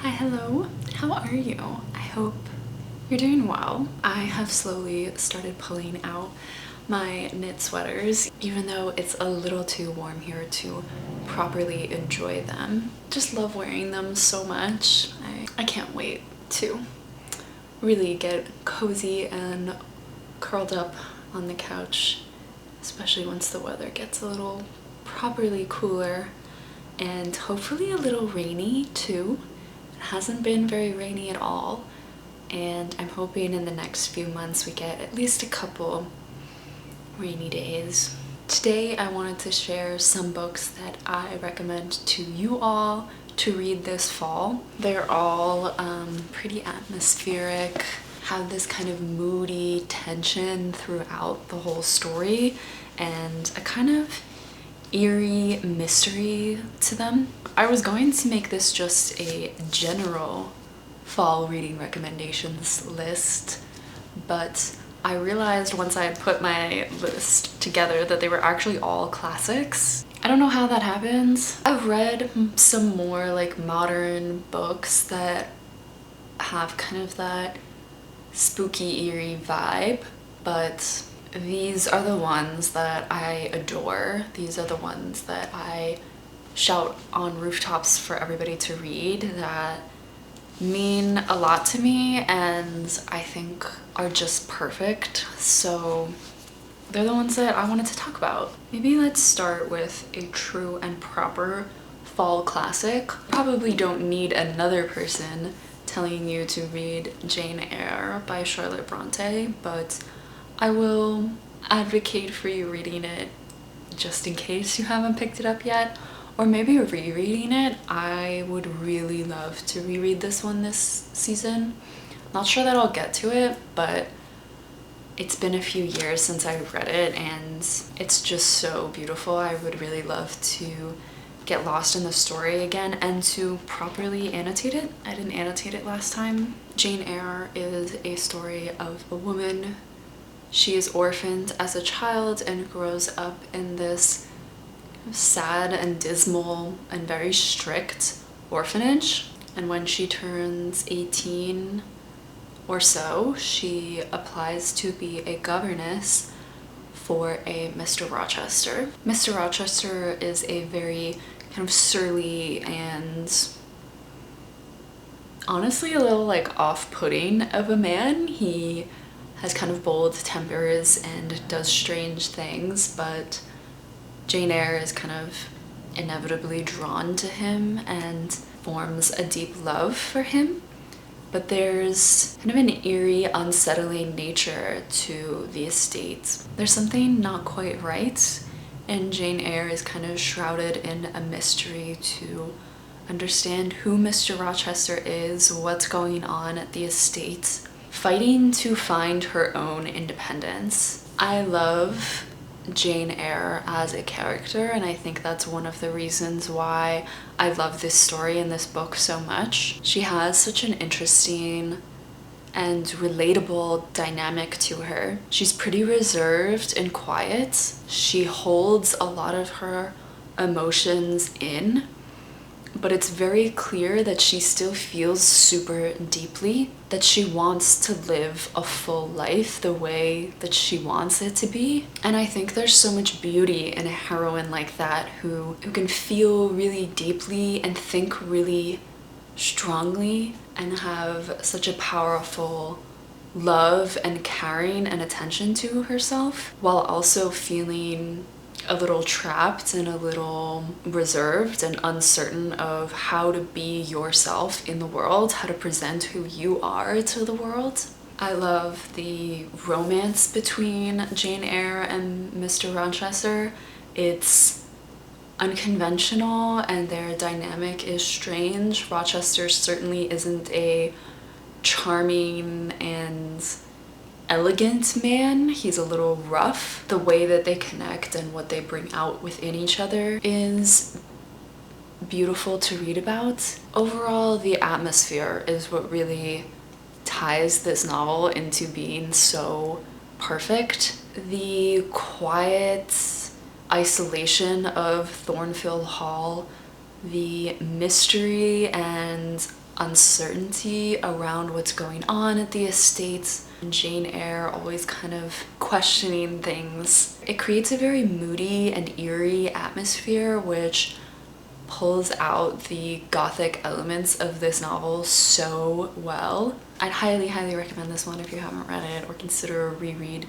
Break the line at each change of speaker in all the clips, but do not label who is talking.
Hi, hello. How are you? I hope you're doing well. I have slowly started pulling out my knit sweaters, even though it's a little too warm here to properly enjoy them. Just love wearing them so much. I can't wait to really get cozy and curled up on the couch, especially once the weather gets a little properly cooler and hopefully a little rainy too. It hasn't been very rainy at all, and I'm hoping in the next few months we get at least a couple rainy days. Today I wanted to share some books that I recommend to you all to read this fall. They're all pretty atmospheric, have this kind of moody tension throughout the whole story, and a kind of eerie mystery to them. I was going to make this just a general fall reading recommendations list, but I realized once I had put my list together that they were actually all classics. I don't know how that happens. I've read some more like modern books that have kind of that spooky, eerie vibe, but these are the ones that I adore. These are the ones that I shout on rooftops for everybody to read, that mean a lot to me and I think are just perfect. So they're the ones that I wanted to talk about. Maybe let's start with a true and proper fall classic. Probably don't need another person telling you to read Jane Eyre by Charlotte Bronte, but I will advocate for you reading it just in case you haven't picked it up yet, or maybe rereading it. I would really love to reread this one this season. Not sure that I'll get to it, but it's been a few years since I read it and it's just so beautiful. I would really love to get lost in the story again and to properly annotate it. I didn't annotate it last time. Jane Eyre is a story of a woman. She is orphaned as a child and grows up in this sad and dismal and very strict orphanage. And when she turns 18 or so, she applies to be a governess for a Mr. Rochester. Mr. Rochester is a very kind of surly and honestly a little like off-putting of a man. He has kind of bold tempers and does strange things, but Jane Eyre is kind of inevitably drawn to him and forms a deep love for him. But there's kind of an eerie, unsettling nature to the estate. There's something not quite right, and Jane Eyre is kind of shrouded in a mystery to understand who Mr. Rochester is, what's going on at the estate, fighting to find her own independence. I love Jane Eyre as a character, and I think that's one of the reasons why I love this story and this book so much. She has such an interesting and relatable dynamic to her. She's pretty reserved and quiet. She holds a lot of her emotions in, but it's very clear that she still feels super deeply, that she wants to live a full life the way that she wants it to be. And I think there's so much beauty in a heroine like that who can feel really deeply and think really strongly and have such a powerful love and caring and attention to herself, while also feeling a little trapped and a little reserved and uncertain of how to be yourself in the world, how to present who you are to the world. I love the romance between Jane Eyre and Mr. Rochester. It's unconventional and their dynamic is strange. Rochester certainly isn't a charming and elegant man. He's a little rough. The way that they connect and what they bring out within each other is beautiful to read about. Overall, the atmosphere is what really ties this novel into being so perfect. The quiet isolation of Thornfield Hall, the mystery and uncertainty around what's going on at the estates. Jane Eyre always kind of questioning things. It creates a very moody and eerie atmosphere, which pulls out the gothic elements of this novel so well. I'd highly, highly recommend this one if you haven't read it, or consider a reread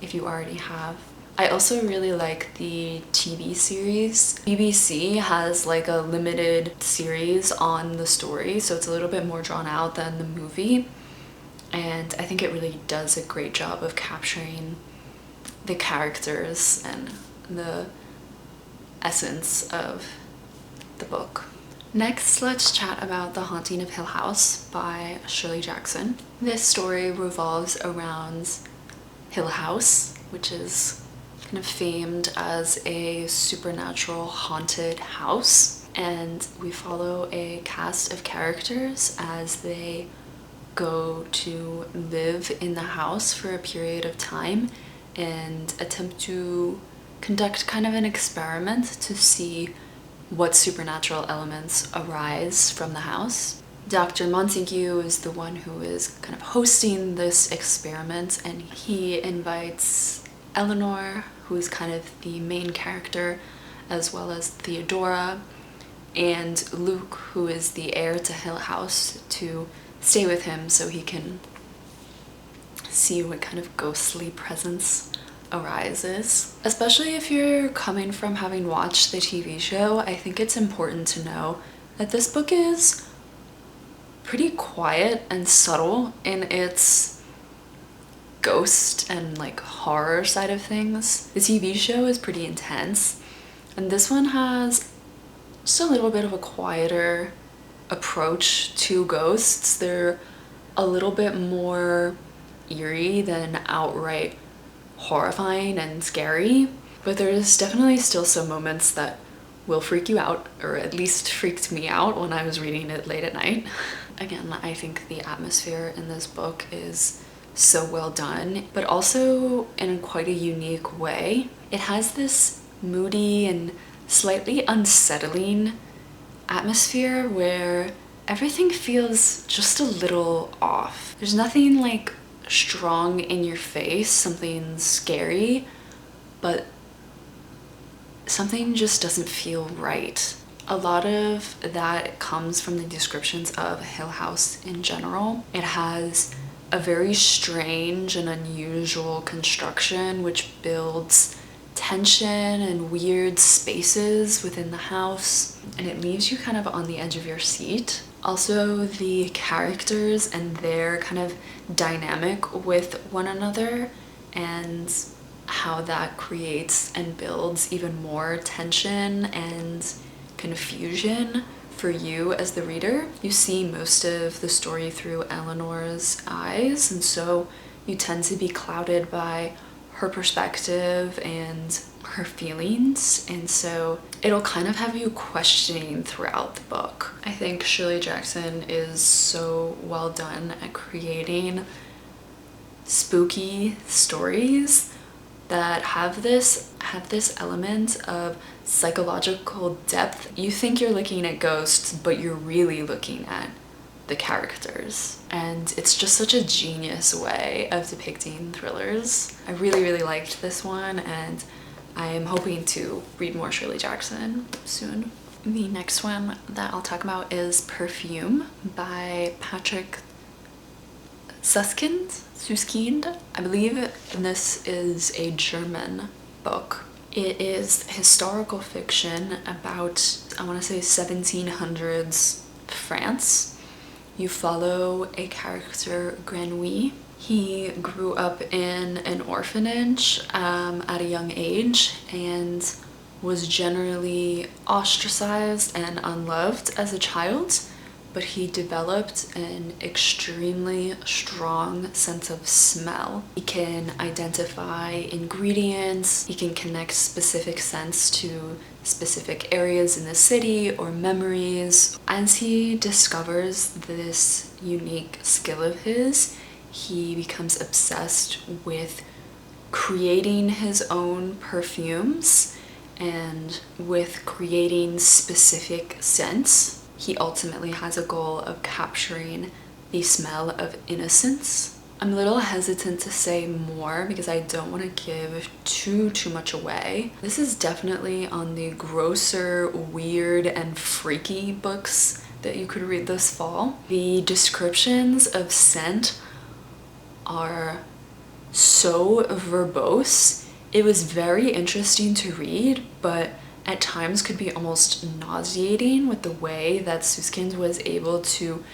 if you already have. I also really like the TV series. BBC has like a limited series on the story, so it's a little bit more drawn out than the movie. And I think it really does a great job of capturing the characters and the essence of the book. Next, let's chat about The Haunting of Hill House by Shirley Jackson. This story revolves around Hill House, which is kind of famed as a supernatural haunted house. And we follow a cast of characters as they go to live in the house for a period of time and attempt to conduct kind of an experiment to see what supernatural elements arise from the house. Dr. Montague is the one who is kind of hosting this experiment, and he invites Eleanor, who is kind of the main character, as well as Theodora, and Luke, who is the heir to Hill House, to stay with him so he can see what kind of ghostly presence arises. Especially if you're coming from having watched the TV show, I think it's important to know that this book is pretty quiet and subtle in its ghost and like horror side of things. The TV show is pretty intense, and this one has just a little bit of a quieter approach to ghosts. They're a little bit more eerie than outright horrifying and scary, but there's definitely still some moments that will freak you out, or at least freaked me out when I was reading it late at night. Again, I think the atmosphere in this book is so well done, but also in quite a unique way. It has this moody and slightly unsettling atmosphere where everything feels just a little off. There's nothing like strong in your face, something scary, but something just doesn't feel right. A lot of that comes from the descriptions of Hill House in general. It has a very strange and unusual construction which builds tension and weird spaces within the house, and it leaves you kind of on the edge of your seat. Also, the characters and their kind of dynamic with one another, and how that creates and builds even more tension and confusion for you as the reader. You see most of the story through Eleanor's eyes, and so you tend to be clouded by her perspective and her feelings, and so it'll kind of have you questioning throughout the book. I think Shirley Jackson is so well done at creating spooky stories that have this element of psychological depth. You think you're looking at ghosts, but you're really looking at the characters, and it's just such a genius way of depicting thrillers. I really, really liked this one, and I am hoping to read more Shirley Jackson soon. The next one that I'll talk about is Perfume by Patrick Suskind. I believe this is a German book. It is historical fiction about, I want to say, 1700s France. You follow a character, Grenouille. He grew up in an orphanage at a young age and was generally ostracized and unloved as a child, but he developed an extremely strong sense of smell. He can identify ingredients, he can connect specific scents to specific areas in the city or memories. As he discovers this unique skill of his, he becomes obsessed with creating his own perfumes and with creating specific scents. he ultimately has a goal of capturing the smell of innocence. I'm a little hesitant to say more because I don't want to give too much away. This is definitely on the grosser, weird, and freaky books that you could read this fall. The descriptions of scent are so verbose. It was very interesting to read, but at times could be almost nauseating with the way that Suskind was able to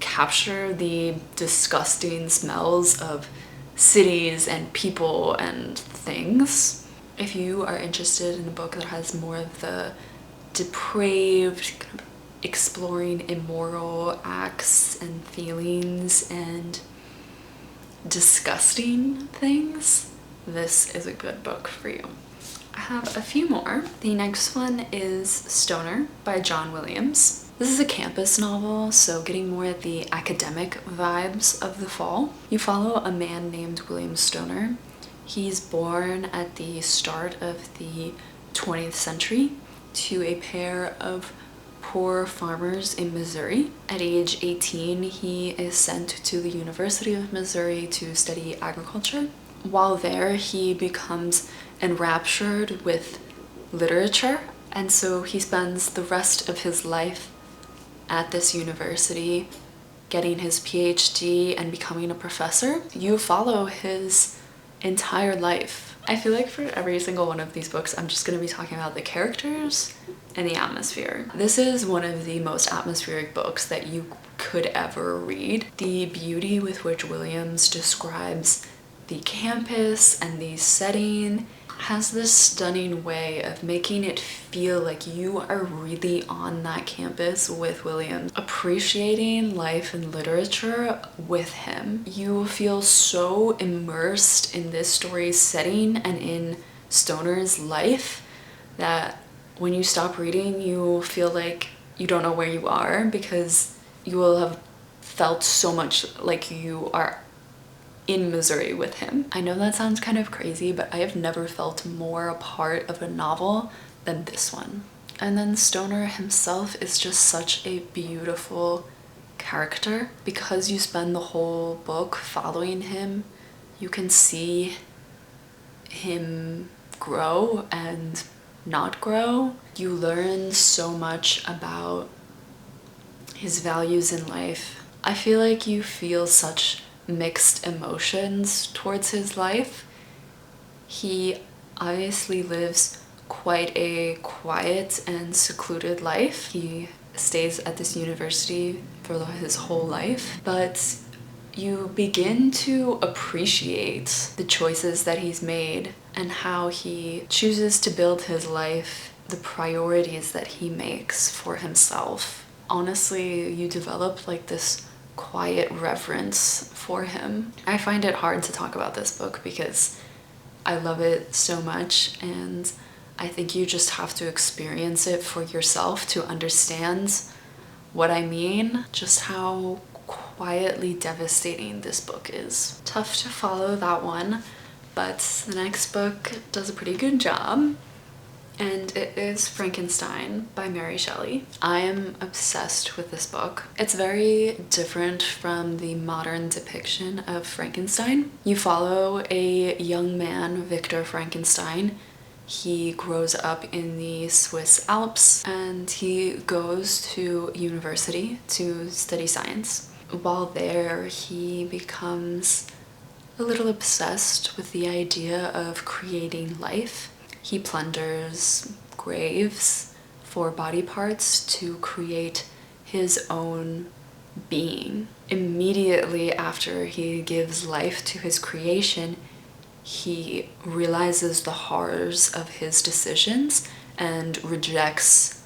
capture the disgusting smells of cities and people and things. If you are interested in a book that has more of the depraved, kind of exploring immoral acts and feelings and disgusting things, this is a good book for you. I have a few more. The next one is Stoner by John Williams. This is a campus novel, so getting more of the academic vibes of the fall. You follow a man named William Stoner. He's born at the start of the 20th century to a pair of poor farmers in Missouri. At age 18, he is sent to the University of Missouri to study agriculture. While there, he becomes enraptured with literature, and so he spends the rest of his life at this university getting his PhD and becoming a professor. You follow his entire life. I feel like for every single one of these books, I'm just going to be talking about the characters and the atmosphere. This is one of the most atmospheric books that you could ever read. The beauty with which Williams describes the campus and the setting has this stunning way of making it feel like you are really on that campus with Williams, appreciating life and literature with him. You feel so immersed in this story's setting and in Stoner's life that when you stop reading, you feel like you don't know where you are, because you will have felt so much like you are in Missouri with him. I know that sounds kind of crazy, but I have never felt more a part of a novel than this one. And then Stoner himself is just such a beautiful character. Because you spend the whole book following him, you can see him grow and not grow. You learn so much about his values in life. I feel like you feel such mixed emotions towards his life. He obviously lives quite a quiet and secluded life. He stays at this university for his whole life, but you begin to appreciate the choices that he's made and how he chooses to build his life, the priorities that he makes for himself. Honestly, you develop like this quiet reverence for him. I find it hard to talk about this book because I love it so much, and I think you just have to experience it for yourself to understand what I mean, just how quietly devastating this book is. Tough to follow that one, but the next book does a pretty good job, and it is Frankenstein by Mary Shelley. I am obsessed with this book. It's very different from the modern depiction of Frankenstein. You follow a young man, Victor Frankenstein. He grows up in the Swiss Alps and he goes to university to study science. While there, he becomes a little obsessed with the idea of creating life. He plunders graves for body parts to create his own being. Immediately after he gives life to his creation, he realizes the horrors of his decisions and rejects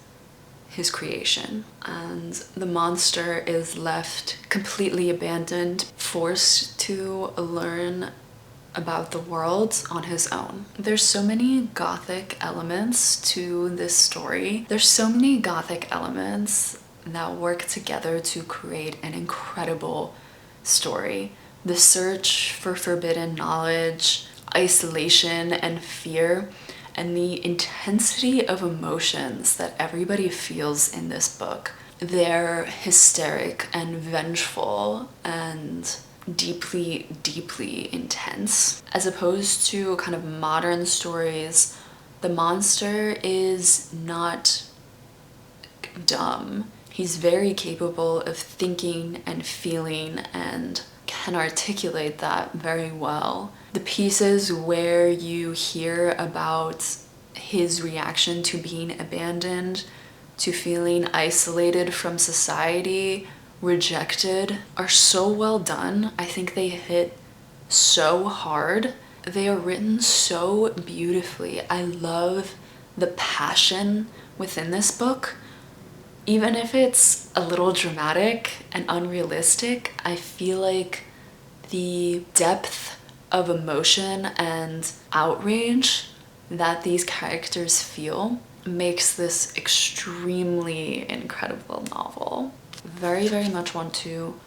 his creation. And the monster is left completely abandoned, forced to learn about the world on his own. There's so many gothic elements to this story. There's so many gothic elements that work together to create an incredible story. The search for forbidden knowledge, isolation and fear, and the intensity of emotions that everybody feels in this book they're hysteric and vengeful and deeply, deeply intense. As opposed to kind of modern stories, the monster is not dumb. He's very capable of thinking and feeling and can articulate that very well. The pieces where you hear about his reaction to being abandoned, to feeling isolated from society, rejected, are so well done. I think they hit so hard. They are written so beautifully. I love the passion within this book. Even if it's a little dramatic and unrealistic, I feel like the depth of emotion and outrage that these characters feel makes this extremely incredible novel. Very, very much want to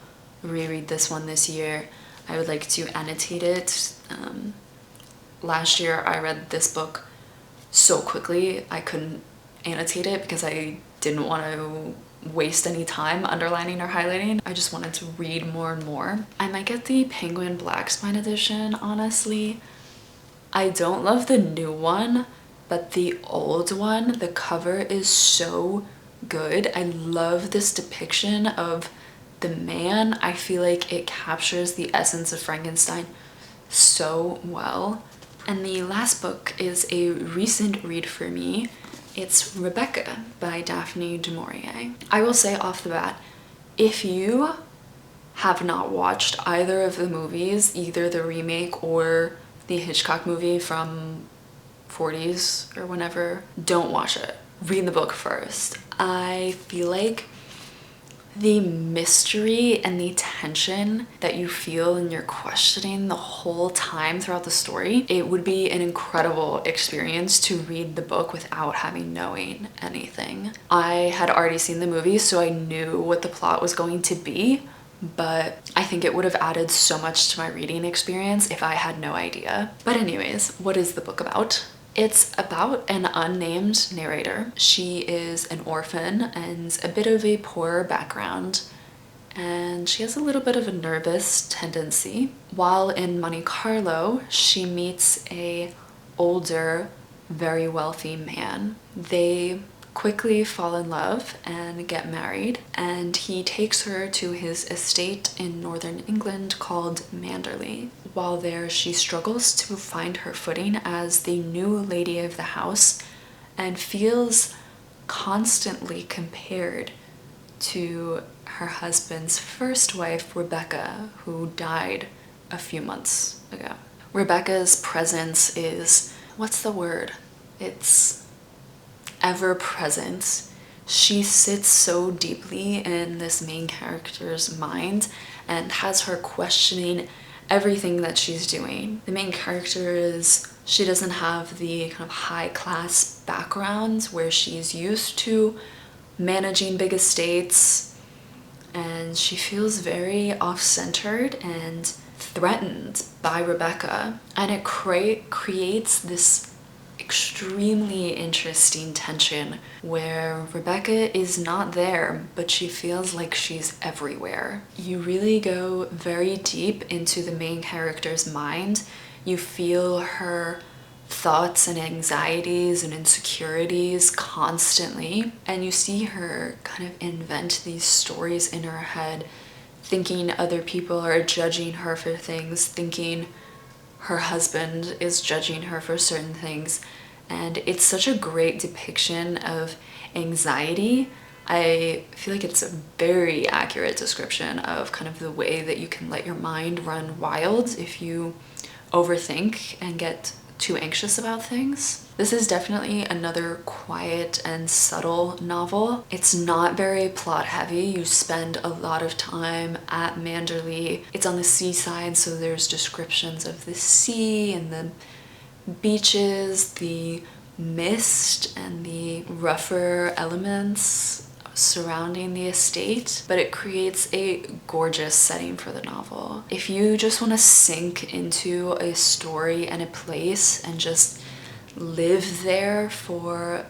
reread this one this year. I would like to annotate it. Last year I read this book so quickly I couldn't annotate it because I didn't want to waste any time underlining or highlighting. I just wanted to read more and more. I might get the Penguin Black Spine edition, honestly. I don't love the new one, but the old one, the cover is so good. I love this depiction of the man. I feel like it captures the essence of Frankenstein so well. And the last book is a recent read for me. It's Rebecca by Daphne du Maurier. I will say off the bat, if you have not watched either of the movies, either the remake or the Hitchcock movie from 40s or whenever, don't watch it. Read the book first. I feel like the mystery and the tension that you feel and you're questioning the whole time throughout the story, it would be an incredible experience to read the book without having knowing anything. I had already seen the movie, so I knew what the plot was going to be, but I think it would have added so much to my reading experience if I had no idea. But anyways, what is the book about? It's about an unnamed narrator. She is an orphan and a bit of a poor background, and she has a little bit of a nervous tendency. While in Monte Carlo, she meets a older, very wealthy man. They quickly fall in love and get married, and he takes her to his estate in northern England called Manderley. While there, she struggles to find her footing as the new lady of the house and feels constantly compared to her husband's first wife, Rebecca, who died a few months ago. Rebecca's presence is, what's the word? It's ever present. She sits so deeply in this main character's mind and has her questioning everything that she's doing. The main character she doesn't have the kind of high class background where she's used to managing big estates, and she feels very off-centered and threatened by Rebecca, and it creates this extremely interesting tension where Rebecca is not there, but she feels like she's everywhere. You really go very deep into the main character's mind. You feel her thoughts and anxieties and insecurities constantly, and you see her kind of invent these stories in her head, thinking other people are judging her for things, thinking her husband is judging her for certain things. And it's such a great depiction of anxiety. I feel like it's a very accurate description of kind of the way that you can let your mind run wild if you overthink and get too anxious about things. This is definitely another quiet and subtle novel. It's not very plot heavy. You spend a lot of time at Manderley. It's on the seaside, so there's descriptions of the sea and the beaches, the mist and the rougher elements surrounding the estate, but it creates a gorgeous setting for the novel. If you just want to sink into a story and a place and just live there for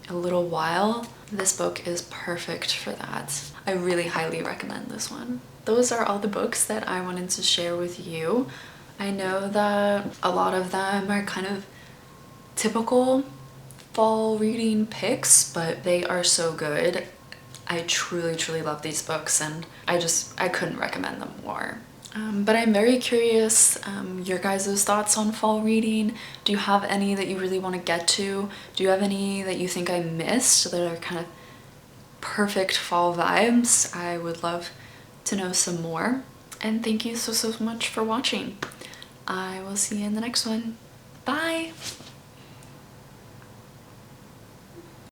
a little while, This book is perfect for that. I really highly recommend this one. Those are all the books that I wanted to share with you. I know that a lot of them are kind of typical fall reading picks, but they are so good. I truly love these books, and I couldn't recommend them more. But I'm very curious your guys' thoughts on fall reading. Do you have any that you really want to get to? Do you have any that you think I missed that are kind of perfect fall vibes? I would love to know some more. And thank you so much for watching. I will see you in the next one. Bye!